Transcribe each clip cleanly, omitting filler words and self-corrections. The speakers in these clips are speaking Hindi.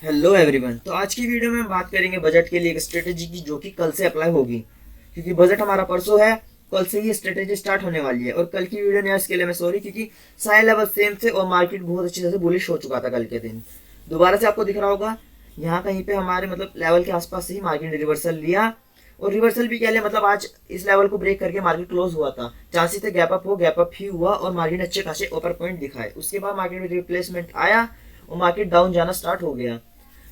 Hello everyone. तो आज की वीडियो में हम बात करेंगे बजट के लिए एक स्ट्रेटेजी की जो कि कल से अप्लाई होगी, क्योंकि बजट हमारा परसों है। कल से ही स्ट्रेटेजी स्टार्ट होने वाली है और कल की वीडियो नहीं है, इसके लिए मैं सॉरी, क्योंकि सारे लेवल सेम थे और मार्केट बहुत अच्छी तरह से बुलिश हो चुका था कल के दिन। दोबारा से आपको दिख रहा होगा यहाँ कहीं पे हमारे मतलब लेवल के आसपास से ही मार्केट ने रिवर्सल लिया। और रिवर्सल भी क्या लिया, मतलब आज इस लेवल को ब्रेक करके मार्केट क्लोज हुआ था। चांसेस थे गैप अप हो, गैप अप ही हुआ और मार्केट ने अच्छे खासे अपर पॉइंट दिखाए। उसके बाद मार्केट में रिप्लेसमेंट आया और मार्केट डाउन जाना स्टार्ट हो गया।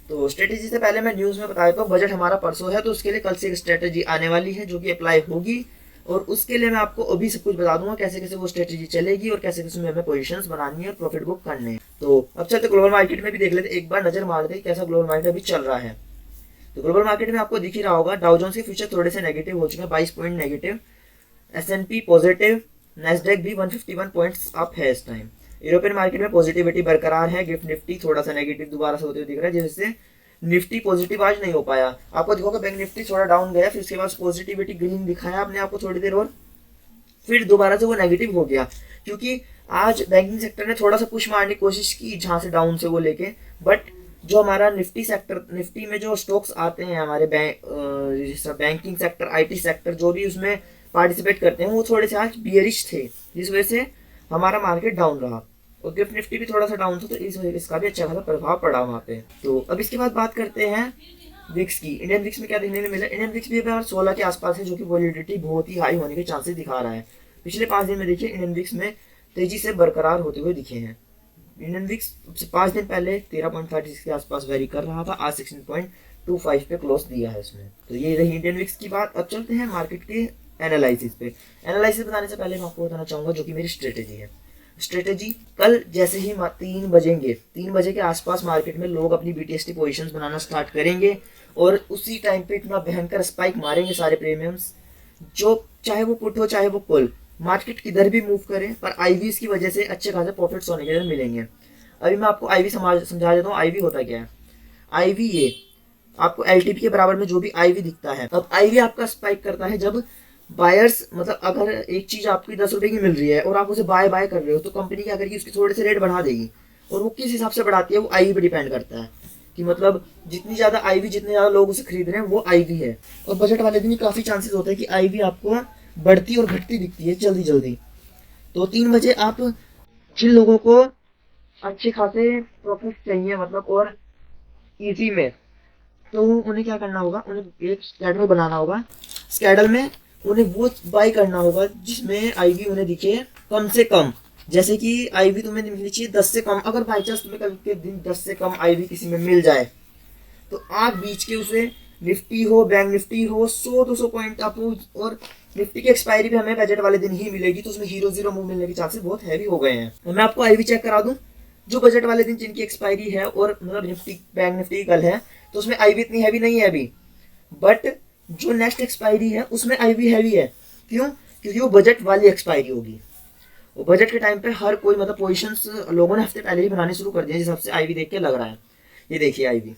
तो स्ट्रेटेजी से पहले मैं न्यूज़ में बताया था बजट हमारा परसों है, तो उसके लिए कल से एक स्ट्रेटेजी आने वाली है जो कि अप्लाई होगी। और उसके लिए मैं आपको अभी सब कुछ बता दूंगा कैसे कैसे वो स्ट्रेटेजी चलेगी और कैसे कैसे हमें पोजीशंस बनानी है और प्रॉफिट बुक करने हैं। तो अब चलते ग्लोबल मार्केट में भी देख लेते, एक बार नजर मारते कैसा ग्लोबल मार्केट अभी चल रहा है। तो ग्लोबल मार्केट में आपको दिख ही रहा होगा, डाउ जोन्स के फ्यूचर थोड़े से नेगेटिव हो चुके हैं, 22 point negative. S&P positive, Nasdaq भी 151 पॉइंट्स अप है इस टाइम। यूरोपियन मार्केट में पॉजिटिविटी बरकरार है, गिफ्ट निफ्टी थोड़ा सा नेगेटिव दोबारा से होते हुए दिख रहा है, जिससे निफ्टी पॉजिटिव आज नहीं हो पाया। आपको दिखोगे बैंक निफ्टी थोड़ा डाउन गया, फिर उसके बाद पॉजिटिविटी ग्रीन दिखाया आपने आपको थोड़ी देर, और फिर दोबारा से वो नेगेटिव हो गया, क्योंकि आज बैंकिंग सेक्टर ने थोड़ा सा पुश मारने की कोशिश की जहां से डाउन से वो लेके। बट जो हमारा निफ्टी सेक्टर, निफ्टी में जो स्टॉक्स आते हैं हमारे बैंकिंग सेक्टर, आईटी सेक्टर, जो भी उसमें पार्टिसिपेट करते हैं, वो थोड़े से आज बियरिश थे, जिस वजह से हमारा मार्केट डाउन रहा। और गिफ्ट निफ्टी भी थोड़ा सा डाउन था, तो इस वजह से इसका भी अच्छा खासा प्रभाव पड़ा वहाँ पे। तो अब इसके बाद बात करते हैं विक्स की। इंडियन विक्स में क्या देखने को मिला, इंडियन विक्स भी अभी 16 के आसपास है, जो कि वॉलिडिटी बहुत ही हाई होने के चांसेस दिखा रहा है। पिछले 5 दिन में देखिए इंडियन विक्स में तेजी से बरकरार होते हुए दिखे हैं। इंडियन विक्स 5 दिन पहले 13.36 के आसपास वेरी कर रहा था, आज 16.25 पे क्लोज दिया है इसमें। तो ये रही इंडियन विक्स की बात। अब चलते हैं मार्केट के एनालिसिस पे। एनालिसिस बताने से पहले मैं आपको बताना चाहूंगा जो कि मेरी स्ट्रेटेजी है। स्ट्रेटेजी कल जैसे ही 3 बजे के आसपास मार्केट में लोग अपनी BTST पोजीशंस बनाना स्टार्ट करेंगे और उसी टाइम पे इतना भयंकर स्पाइक मारेंगे सारे प्रीमियम्स, जो चाहे वो पुट हो चाहे वो पुल, मार्केट किधर भी मूव करे, पर आईवीज की वजह से अच्छे खासे प्रॉफिट्स होने के लिए मिलेंगे। अभी मैं आपको आईवी समझा देता हूँ आईवी होता क्या है। आईवी ये आपको एलटीपी के बराबर में जो भी आईवी दिखता है, अब आईवी आपका स्पाइक करता है जब बायर्स, मतलब अगर एक चीज आपकी 10 रुपए की मिल रही है और आप उसे बाय बाय कर रहे हो, तो कंपनी क्या करेगी, उसके थोड़े से रेट बढ़ा देगी। और वो किस हिसाब से बढ़ाती है, वो आईवी पे डिपेंड करता है कि मतलब जितनी ज्यादा आईवी, जितने ज्यादा लोग उसे खरीद रहे हैं, वो आईवी है। और बजट वाले दिन काफी चांसेस होते हैं कि आईवी आपको बढ़ती और घटती दिखती है जल्दी जल्दी। तो 3 बजे आप, जिन लोगों को अच्छे खासे प्रॉफिट चाहिए मतलब और इजी में, तो उन्हें क्या करना होगा, उन्हें एक स्केडल बनाना होगा। स्केडल में उन्हें वो बाई करना होगा जिसमें आईवी उन्हें दिखे कम से कम। जैसे कि आईवी तुम्हें मिलनी चाहिए 10 से कम, अगर बाई चांस तुम्हें कल के दिन 10 से कम आईवी किसी में मिल जाए, तो आप बीच के उसे, निफ्टी हो बैंक निफ्टी हो, 100-200 पॉइंट आप, और निफ्टी की एक्सपायरी भी हमें बजट वाले दिन ही मिलेगी, तो उसमें हीरो जीरो मूव मिलने के चांसेस बहुत हैवी हो गए हैं। तो मैं आपको आईवी चेक करा दूं, जो बजट वाले दिन जिनकी एक्सपायरी है और मतलब निफ्टी बैंक निफ्टी कल है, तो उसमें आईवी इतनी हैवी नहीं है अभी। बट जो नेक्स्ट एक्सपायरी है उसमें आईवी हैवी है। क्यों? क्योंकि वो बजट वाली एक्सपायरी होगी। वो बजट के टाइम पे हर कोई मतलब पोजीशंस लोगों ने हफ्ते पहले ही बनाने शुरू कर दिए, जिस हिसाब से आईवी देख के लग रहा है। ये देखिए आईवी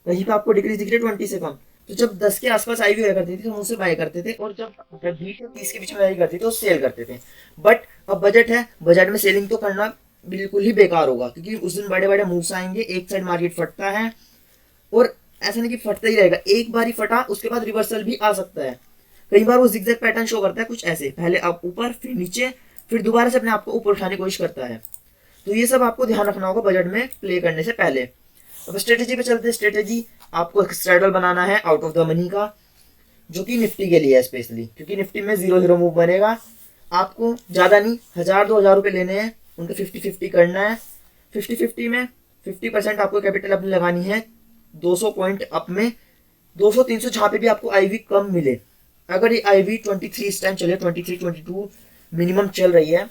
कहीं पे आपको डिक्रीज दिख रही है 20 से कम। तो जब 10 के आसपास आईवी हुआ करती थी तो हम उसे बाय करते थे, और जब 20 से 30 के बीच में आई करती थी तो सेल करते थे। बट अब बजट है, बजट में सेलिंग तो करना बिल्कुल ही बेकार होगा, क्योंकि उस दिन बड़े बड़े मूव्स आएंगे, एक साइड मार्केट फटता है, और ऐसा नहीं कि फटता ही रहेगा, एक बार ही फटा उसके बाद रिवर्सल भी आ सकता है। कई बार वो जिगजैग पैटर्न शो करता है कुछ ऐसे, पहले आप ऊपर फिर नीचे, फिर दोबारा से अपने आप को ऊपर उठाने की कोशिश करता है। तो ये सब आपको ध्यान रखना होगा बजट में प्ले करने से पहले। अब स्ट्रेटेजी पे चलते हैं। स्ट्रेटेजी आपको एक स्ट्रैडल बनाना है आउट ऑफ द मनी का, जो कि निफ्टी के लिए है स्पेशली, क्योंकि निफ्टी में 0-0 मूव बनेगा। आपको ज़्यादा नहीं, 1000-2000 रुपये लेने हैं, उनके 50-50 करना है। 50-50 में 50% आपको कैपिटल अपनी लगानी है 200 पॉइंट अप में, 200-300 जहाँ पे भी आपको आईवी कम मिले। अगर ये आईवी 23 इस टाइम चले, 23-22 मिनिमम चल रही है,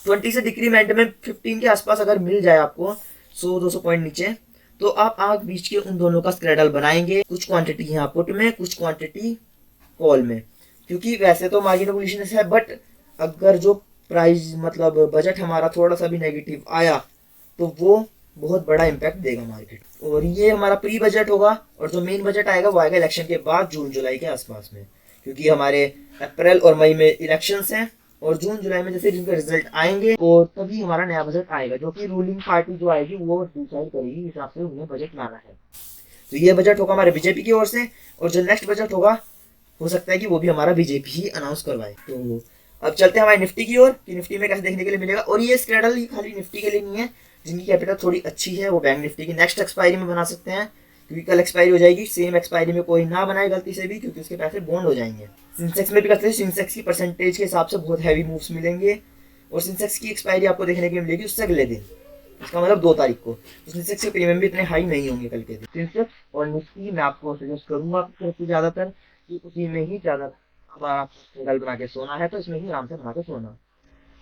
20 से डिक्रीमेंट में 15 के आसपास अगर मिल जाए आपको 100-200 पॉइंट नीचे, तो आप आग बीच के उन दोनों का स्क्रेडल बनाएंगे। कुछ क्वांटिटी यहाँ पुट में, कुछ क्वांटिटी कॉल में, क्योंकि वैसे तो मार्केट बुलिशनेस है, बट अगर जो प्राइस मतलब बजट हमारा थोड़ा सा भी नेगेटिव आया तो वो बहुत बड़ा इम्पैक्ट देगा मार्केट। और ये हमारा प्री बजट होगा, और जो मेन बजट आएगा वो आएगा इलेक्शन के बाद, जून जुलाई के आसपास में, क्योंकि हमारे अप्रैल और मई में इलेक्शंस हैं। और जून जुलाई में जैसे जिनके रिजल्ट आएंगे और तभी हमारा नया बजट आएगा, जो कि रूलिंग पार्टी जो आएगी वो डिसाइड करेगी हिसाब से उन्हें बजट लाना है। तो ये बजट होगा हमारे बीजेपी की ओर से, और जो नेक्स्ट बजट होगा हो सकता है कि वो भी हमारा बीजेपी ही अनाउंस करवाए। तो अब चलते हैं हमारे निफ्टी की ओर कि निफ्टी में कैसे देखने के लिए मिलेगा। और ये स्क्रैडल खाली निफ्टी के लिए नहीं है, जिनकी कैपिटल थोड़ी अच्छी है वो बैंक निफ्टी की नेक्स्ट एक्सपायरी में बना सकते हैं, क्योंकि कल एक्सपायरी हो जाएगी। सेम एक्सपायरी में कोई ना बनाए गलती से भी, क्योंकि उसके पैसे बॉन्ड हो जाएंगे। सेंसेक्स में भी करते हैं, सेंसेक्स की परसेंटेज के हिसाब से बहुत हैवी मूव्स मिलेंगे, और सेंसेक्स की एक्सपायरी आपको देखने के लिए मिलेगी उससे अगले दिन, इसका मतलब 2 तारीख को। तो सेंसेक्स के प्रीमियम भी इतने हाई नहीं होंगे कल के दिन। सेंसेक्स और निफ्टी मैं आपको सजेस्ट करूंगा ज़्यादातर कि उसी में ही ज़्यादा हमारा स्ट्रैडल बना के सोना है, तो इसमें ही आराम से बना के सोना।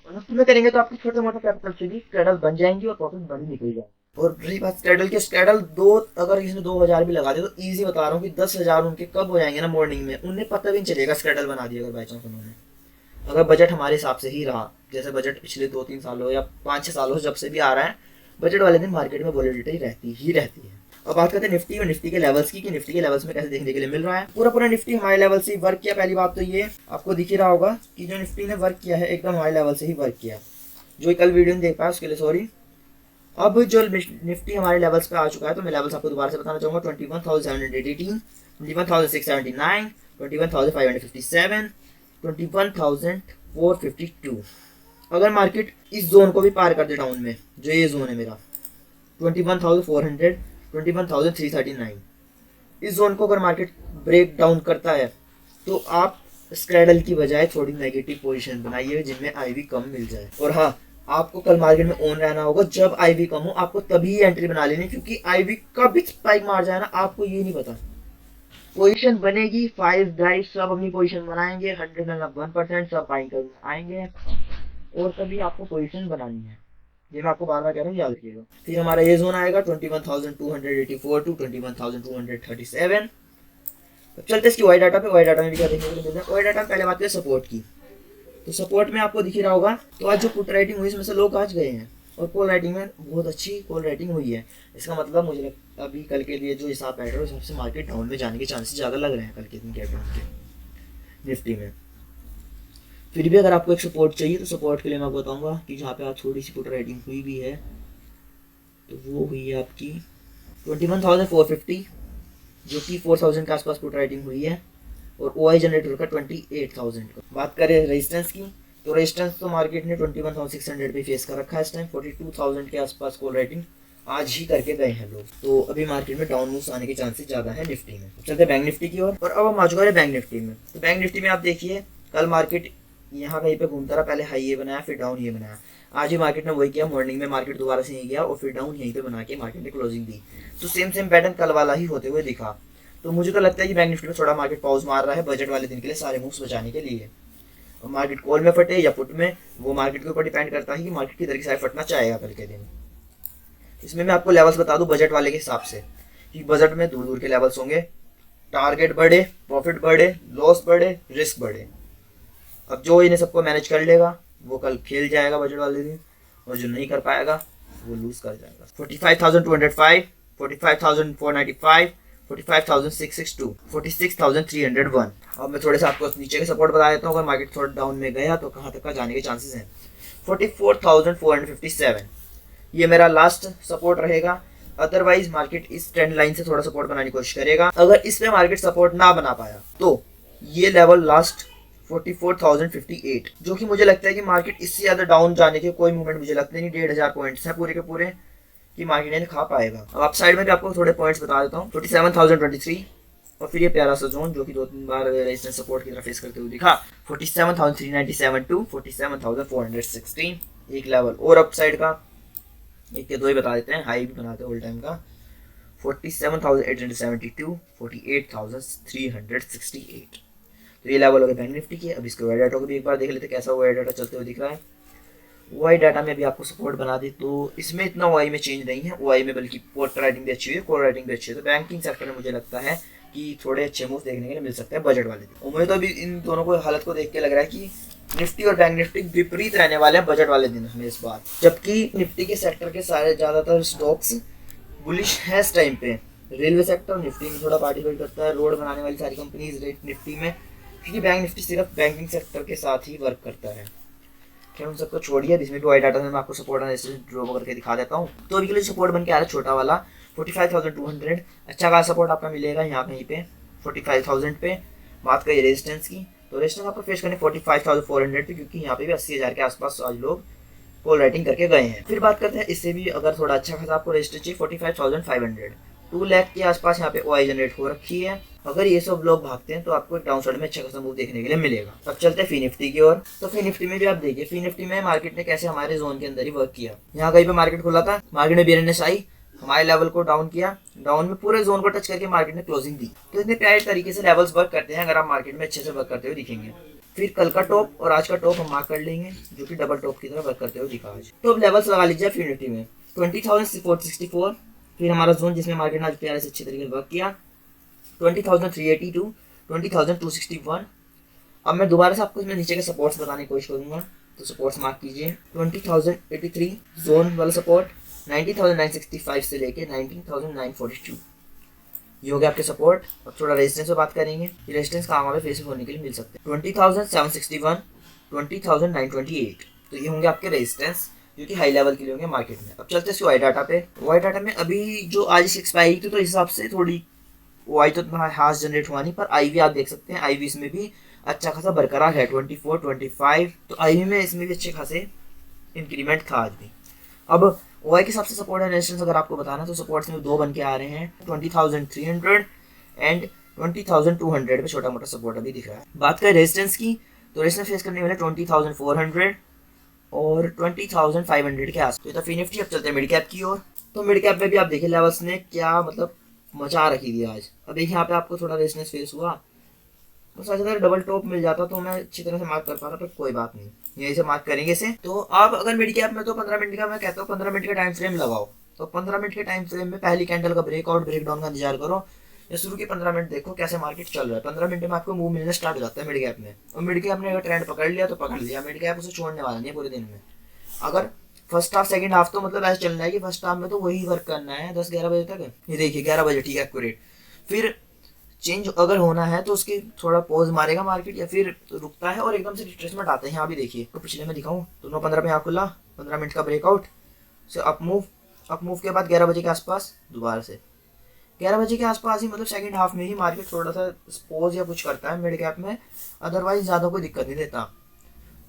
और निफ्टी में करेंगे तो आपकी छोटे मोटे कैपिटल से भी स्ट्रैडल बन जाएंगी और प्रॉफिट बड़ी निकल जाएगी। और रही बात स्ट्रैडल के, स्ट्रैडल दो अगर किसी ने 2000 भी लगा दिया तो ईजी बता रहा हूँ कि 10,000 उनके कब हो जाएंगे ना मॉर्निंग में, उन्हें पता भी नहीं चलेगा स्ट्रैडल बना दिया अगर बाई चांस उन्होंने, अगर बजट हमारे हिसाब से ही रहा, जैसे बजट पिछले 2-3 सालों या 5-6 सालों जब से भी आ रहा है, बजट वाले दिन मार्केट में वॉलेटिलिटी रहती है। अब बात करते हैं निफ्टी और निफ्टी के लेवल्स की, कि निफ्टी के लेवल्स में कैसे देखने के लिए मिल रहा है। पूरा निफ्टी हमारे लेवल से ही वर्क किया। पहली बात तो ये आपको दिख ही रहा होगा कि जो निफ्टी ने वर्क किया है एकदम हाई लेवल से ही वर्क किया, जो कल वीडियो नहीं देख पाया उसके लिए सॉरी। अब जो निफ्टी हमारे लेवल्स पे आ चुका है, तो मैं लेवल्स आपको दोबारा से बताना चाहूँगा। 21,718, 21,679, 21,557, 21,452। अगर मार्केट इस जोन को भी पार कर दे डाउन में, जो ये जोन है मेरा 21,400, 21,339, इस जोन को अगर मार्केट ब्रेक डाउन करता है तो आप स्क्रैडल की बजाय थोड़ी नेगेटिव पोजीशन बनाइए जिनमें आईवी कम मिल जाए। और हाँ, आपको कल मार्केट में ऑन रहना होगा, जब आईवी कम हो आपको तभी एंट्री बना लेनी, क्योंकि आईवी कब भी स्पाइक मार जाए ना आपको ये नहीं पता। पोजीशन बनेगी, 5 गाइस सब अपनी पोजीशन बनाएंगे, 101% सब बाइंग करने आएंगे, और तभी आपको पोजीशन बनानी है। ये मैं आपको बार बार कह रहा हूँ, याद रखिएगा। फिर हमारा ये जोन आएगा 21,284 टू 21,237। चलते इसकी वाई डाटा पे। वाई डाटा में भी क्या देखने को मिलता है। वाई डाटा में पहले बात करें सपोर्ट की, तो सपोर्ट में आपको दिख ही रहा होगा। तो आज जो पुट राइटिंग हुई इसमें से लोग आज गए हैं, और कॉल राइटिंग में बहुत अच्छी कॉल राइटिंग हुई है। इसका मतलब मुझे लगता अभी कल के लिए जो हिसाब बैठ रहा है उस हिसाब से मार्केट डाउन में जाने के चांसेस ज़्यादा लग रहे हैं कल के दिन के निफ्टी में। फिर भी अगर आपको एक सपोर्ट चाहिए तो सपोर्ट के लिए मैं बताऊंगा कि जहाँ पे आप थोड़ी सी पुट राइटिंग हुई भी है, तो वो हुई है आपकी 21,450, जो कि 4,000 के आसपास पुट राइटिंग हुई है, और OI जनरेटर का 28,000 का। बात करें रेजिस्टेंस की, तो रेजिस्टेंस तो मार्केट ने 21,600 पे फेस कर रखा है इस टाइम। 42,000 के आसपास कॉल राइटिंग आज ही करके गए हैं लोग, तो अभी मार्केट में डाउन मूव्स आने के चांसेस ज़्यादा है निफ्टी में। चलते बैंक निफ्टी की ओर, और अब हम आ चुके हैं बैंक निफ्टी में। तो बैंक निफ्टी में आप देखिए कल मार्केट यहाँ कहीं पे घूमता रहा, पहले हाई ये बनाया फिर डाउन ये बनाया। आज ही मार्केट ने वही किया, मॉर्निंग में मार्केट दोबारा से यहीं गया और फिर डाउन यहीं पे बना के मार्केट ने क्लोजिंग दी। तो सेम पैटर्न कल वाला ही होते हुए दिखा। तो मुझे तो लगता है कि बैंक निफ्टी में थोड़ा मार्केट पॉज मार रहा है बजट वाले दिन के लिए सारे मूव्स बचाने के लिए। और मार्केट कॉल में फटे या पुट में, वो मार्केट के ऊपर डिपेंड करता है कि मार्केट की तरीके से फटना चाहेगा कल के दिन। इसमें मैं आपको लेवल्स बता दूं बजट वाले के हिसाब से, कि बजट में दूर दूर के लेवल्स होंगे। टारगेट बढ़े, प्रॉफिट बढ़े, लॉस बढ़े, रिस्क बढ़े। अब जो इन्हें सबको मैनेज कर लेगा वो कल खेल जाएगा बजट वाले दिन, और जो नहीं कर पाएगा वो लूज कर जाएगा। 45,205, 45,495, 45,662, 46,301। अब मैं थोड़े से आपको नीचे के सपोर्ट बता देता हूँ। अगर मार्केट थोड़ा डाउन में गया तो कहाँ तक का जाने के चांसेस हैं। 44,457 ये मेरा लास्ट सपोर्ट रहेगा। अदरवाइज मार्केट इस ट्रेंड लाइन से थोड़ा सपोर्ट बनाने की कोशिश करेगा। अगर इस पे मार्केट सपोर्ट ना बना पाया तो ये लेवल लास्ट 44,058, जो कि मुझे लगता है कि मार्केट इससे ज़्यादा डाउन जाने के कोई मूवमेंट मुझे लगता नहीं। 1,500 पॉइंट्स हैं पूरे के पूरे कि मार्केट ने खा पाएगा। अब आप साइड में भी आपको थोड़े पॉइंट्स बता देता हूँ। 47,023, और फिर ये प्यारा सा जोन जो कि 2-3 बार रेजिस्टेंस सपोर्ट की तरफ फेस करते हुए दिखा, 47,397 टू 47,416, एक लेवल और अप साइड का। एक के दो ही बता देते हैं, हाई भी बनाते हैं ऑल टाइम का। 47,872, 48,368, तो ये लेवल हो गया बैंक निफ्टी की। अब इसके वाई डाटा को भी एक बार देख लेते कैसा वाई डाटा चलते हुए दिख रहा है। वाई डाटा में भी आपको सपोर्ट बना दे तो इसमें इतना वाई में चेंज नहीं है। वाई में बल्कि पोर्ट राइटिंग भी अच्छी हुई है, कॉल राइटिंग भी अच्छी है। तो बैंकिंग सेक्टर में मुझे लगता है कि थोड़े अच्छे मूव देखने के लिए मिल सकते हैं बजट वाले दिन। और मुझे तो अभी इन दोनों को हालत को देख के लग रहा है कि निफ्टी और बैंक निफ्टी विपरीत रहने वाले हैं बजट वाले दिन में इस बार। जबकि निफ्टी के सेक्टर के सारे ज़्यादातर स्टॉक्स बुलिश है इस टाइम पे। रेलवे सेक्टर निफ्टी में थोड़ा पार्टिसिपेट करता है, रोड बनाने वाली सारी कंपनीज निफ्टी में, क्योंकि बैंक निफ्टी सिर्फ बैंकिंग सेक्टर के साथ ही वर्क करता है। खैर उन सबको छोड़िए, इसमें भी वाई डाटा में मैं आपको सपोर्ट एनालिसिस ड्रॉ करके दिखा देता हूँ। तो अभी के लिए सपोर्ट बन के आ रहा है छोटा वाला 45,200, अच्छा खासा सपोर्ट आपका मिलेगा यहाँ कहीं पे 45,000 पे। बात करिए रेजिस्टेंस की, तो रेजिस्टेंस आपको फेस करने 45,400 पे, क्योंकि यहाँ पे भी 80,000 के आसपास आज लोग कॉल राइटिंग करके गए हैं। फिर बात करते हैं इससे भी अगर थोड़ा अच्छा खासा आपको रेजिस्टेंस चाहिए 45,500, 2 लाख के आसपास यहाँ पे ओआई जनरेट हो रखी है। अगर ये सब लोग भागते हैं तो आपको एक डाउन साइड में अच्छा खासा मूव देखने के लिए मिलेगा। अब चलते हैं फी निफ्टी की ओर। तो फी निफ्टी में भी आप देखिए, फी निफ्टी में मार्केट ने कैसे हमारे जोन के अंदर ही वर्क किया। यहाँ कहीं पे मार्केट खुला था, मार्केट में बियरनेस आई, हमारे लेवल को डाउन किया, डाउन में पूरे जोन को टच करके मार्केट ने क्लोजिंग दी। तो इतने प्यारे तरीके से लेवल्स वर्क करते हैं, अगर आप मार्केट में अच्छे से वर्क करते हुए दिखेंगे। फिर कल का टॉप और आज का टॉप हम मार्क कर लेंगे, जो कि डबल टॉप की तरह वर्क करते हुए दिखा आज। टॉप लेवल्स लगा लीजिए फी निफ्टी में 20,464, फिर हमारा जोन जिसमें मार्केट ने आज प्यारे से अच्छे तरीके से वर्क किया 20,382, 20,261। अब मैं दोबारा से आपको इसमें नीचे के सपोर्ट्स बताने की कोशिश करूंगा, तो सपोर्ट्स मार्क कीजिए 20,083 जोन वाला सपोर्ट, 19,965 से लेके 19,942 ये हो गया आपके सपोर्ट। अब थोड़ा रेजिस्टेंस पे बात करेंगे, ये रेजिस्टेंस कहाँ हमारे फेस होने के लिए मिल सकते हैं 20,761, 20,928, तो ये होंगे आपके रेजिस्टेंस जो कि हाई लेवल के लिए होंगे मार्केट में। अब चलते हैं वाई डाटा पे। वाई डाटा में अभी जो आज एक्सपायरी थी तो इस हिसाब से थोड़ी वाई तो इतना हाथ जनरेट हुआ नहीं, पर आई भी आप देख सकते हैं, आई भी इसमें भी अच्छा खासा बरकरार है 24, 25, तो आई में इसमें भी अच्छे खासे इंक्रीमेंट था आज भी। अब ओआई के हिसाब से सपोर्ट एंड रेजिस्टेंस अगर आपको बताना तो सपोर्ट्स में 2 बन के आ रहे हैं 20,300 एंड 20,200 पे छोटा मोटा सपोर्ट अभी दिख रहा है। बात करें रेजिस्टेंस की, तो रेजिस्टेंस फेस करने वाले 20,400 और 20,500 के आसपास। तो फी निफ्टी। अब चलते हैं मिड कैप की ओर। तो मिड कैप में भी आप देखिए लेवल्स ने क्या मतलब मचा रखी थी आज। अब देखिए यहाँ पे आपको थोड़ा रेजिस्टेंस फेस हुआ, तो सोचा था डबल टॉप मिल जाता तो मैं अच्छी तरह से मार्क कर पाता, पर कोई बात नहीं, यहीं से मार्क करेंगे इसे। तो आप अगर मिड कैप में तो 15 मिनट का मैं कहता हूँ 15 मिनट का टाइम फ्रेम लगाओ। तो 15 मिनट के टाइम फ्रेम में पहली कैंडल का ब्रेकआउट ब्रेकडाउन का इंतजार करो, या शुरू के 15 मिनट देखो कैसे मार्केट चल रहा है। 15 मिनट में आपको मूव मिलना स्टार्ट हो जाता है मिड कैप में, और मिड कैप ने अगर ट्रेंड पकड़ लिया तो पकड़ लिया, मिड कैप उसे छोड़ने वाला नहीं है पूरे दिन में। अगर फर्स्ट हाफ सेकंड हाफ तो मतलब ऐसे चलना है कि फर्स्ट हाफ में तो वही वर्क करना है 10-11 बजे तक। ये देखिए 11 बजे ठीक है एक्यूरेट, फिर चेंज अगर होना है तो उसके थोड़ा पॉज मारेगा मार्केट या फिर रुकता है और एकदम से रिट्रेसमेंट आता है। यहाँ भी देखिए, तो पिछले में दिखाऊं तो 9:15 पे यहाँ खुला, 15 मिनट का ब्रेकआउट से अप मूव के बाद 11 बजे के आसपास दोबारा से 11 बजे के आसपास ही मतलब सेकंड हाफ में ही मार्केट थोड़ा सा पॉज या कुछ करता है मिड कैप में, अदरवाइज ज़्यादा कोई दिक्कत नहीं देता।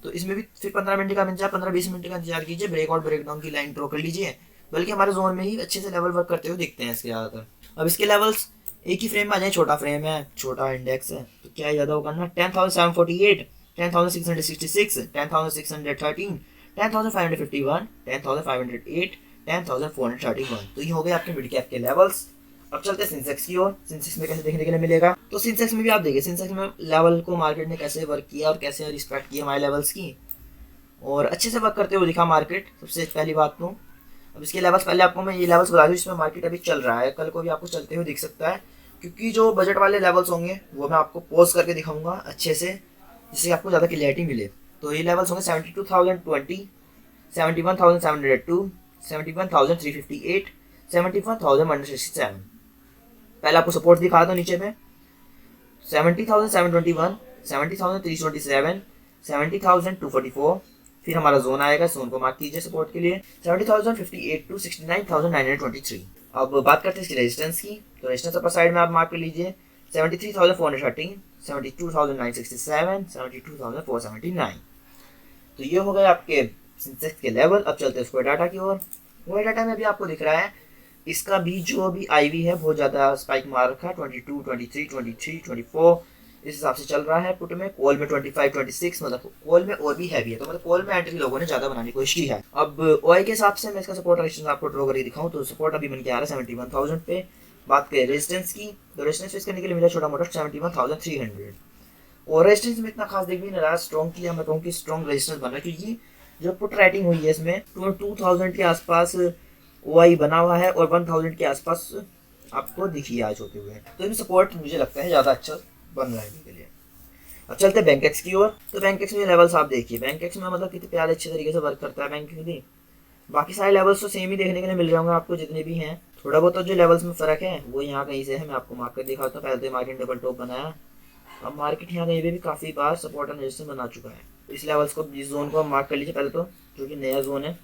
तो इसमें भी फिर 15 मिनट का इंतजार, 15-20 मिनट का इंतजार कीजिए, ब्रेकआउट ब्रेकडाउन की लाइन ड्रॉ कर लीजिए, बल्कि हमारे जोन में ही अच्छे से लेवल वर्क करते हुए दिखते हैं इसके ज़्यादातर। अब इसके लेवल्स एक ही फ्रेम में आ जाए, छोटा फ्रेम है, छोटा इंडेक्स है, तो क्या ज़्यादा वो करना 10,748, 10,666, 10,613, 10,551, 10,508, 10,431, तो ये हो गए आपके मिड कैप के लेवल्स। अब चलते हैं सेंसेक्स की ओर। सेंसेक्स में कैसे देखने के लिए मिलेगा, तो सेंसेक्स में भी आप देखिए सेंसेक्स में लेवल को मार्केट ने कैसे वर्क किया और कैसे रिस्पेक्ट किया हमारे लेवल्स की, और अच्छे से वर्क करते हुए दिखा मार्केट, सबसे पहली बात तो। अब इसके लेवल्स पहले आपको मैं ये लेवल्स बता दूँ जिसमें मार्केट अभी चल रहा है, कल को भी आपको चलते हुए दिख सकता है, क्योंकि जो बजट वाले लेवल्स होंगे वो मैं आपको पॉज करके दिखाऊंगा अच्छे से, जिससे आपको ज़्यादा क्लियरिटी मिले। तो ये लेवल्स होंगे 72,020, 71,702, 71,358, 71,167। पहले आपको सपोर्ट दिखा था नीचे में 70,721, 70,327, 70,244, फिर हमारा जोन आएगा, जोन को मार्क कीजिए सपोर्ट के लिए 70,058 टू 69,923। अब बात करते हैं इसकी रेजिस्टेंस की, तो रेजिस्टेंस अपर साइड में आप मार्क कर लीजिए 73,430, 72,967, 72,479। तो ये हो गए आपके सेंसेक्स के लेवल। अब चलते हैं स्क्वायर डाटा की ओर। स्क्वायर डाटा में भी आपको दिख रहा है इसका भी जो अभी आईवी है बहुत ज़्यादा स्पाइक मार रखा है 22, 23, 23, 24 इस हिसाब से चल रहा है। पुट में कॉल में 25, 26, मतलब कॉल में और भी हैवी है, तो मतलब कॉल में एंट्री लोगों ने ज़्यादा बनाने की कोशिश की है। अब ओआई के हिसाब से मैं इसका सपोर्ट रेजिस्टेंस आपको ड्रॉ करके दिखाऊं तो सपोर्ट अभी बन के आ रहा है 71,000 पे। बात करें रेजिस्टेंस की, तो रेजिस्टेंस फेस करने के लिए मिला छोटा मोटा 71,300, और रेजिस्टेंस में इतना खास देख भी नहीं रहा स्ट्रॉन्ग की, मैं कहूँ कि स्ट्रॉन्ग रेजिस्टेंस बन रहा है, क्योंकि जो पुट राइटिंग हुई है इसमें 2,000 के आसपास ओआई बना हुआ है और 1,000 के आसपास आपको दिखी आज होते हुए, तो इनमें सपोर्ट मुझे लगता है ज़्यादा अच्छा बन रहा है इनके लिए। अब चलते हैं बैंकेक्स की ओर। तो बैंकेक्स में लेवल्स आप देखिए, बैंकेक्स में मतलब कितने प्यारे अच्छे तरीके से वर्क करता है बैंकेक्स भी। बाकी सारे लेवल्स तो सेम ही देखने के लिए मिल रहे होंगे आपको जितने भी हैं, थोड़ा बहुत तो जो लेवल्स में फ़र्क है वो यहाँ कहीं से है, मैं आपको मार्क कर दिखाता हूँ। पहले तो मार्केट डबल टॉप बनाया, अब मार्केट यहाँ कहीं पे भी काफ़ी बार सपोर्ट एंड रेजिस्टेंस बना चुका है। इस लेवल्स को, इस जोन को हम मार्क कर लीजिए पहले तो, जो कि नया जोन है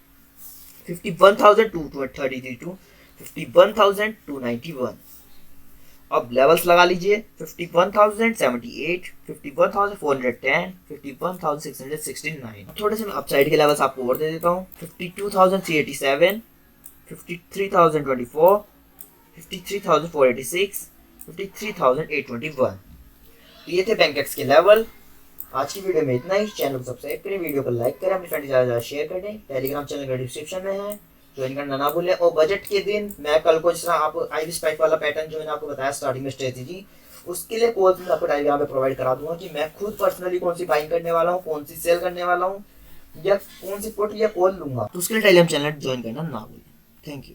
51,233 टू 51,291। अब लेवल्स लगा लीजिए 51,078, 51,410, 51,669। थोड़े से मैं अपसाइड के लेवल्स आपको और दे देता हूँ 52,387, 53,024, 53,486, 53,821। ये थे बैंकेक्स के लेवल। आज की वीडियो में इतना ही। चैनल को सब्सक्राइब करें, वीडियो को लाइक करें, अपने फ्रेंड ज़्यादा शेयर करें। टेलीग्राम चैनल का डिस्क्रिप्शन में है, ज्वाइन करना ना भूलें। और बजट के दिन मैं कल को, जिस तरह आप आईवी स्पाइक वाला पैटर्न जो मैंने आपको बताया स्टार्टिंग में स्ट्रेटेजी, उसके लिए कोर्स मैं आपको टेलीग्राम पे प्रोवाइड करा दूंगा कि मैं खुद पर्सनली कौन सी बाइंग करने वाला हूँ, कौन सी सेल करने वाला हूँ, या कौन सी पुट या कॉल लूंगा। तो उसके लिए टेलीग्राम चैनल ज्वाइन करना ना भूलें। Thank you.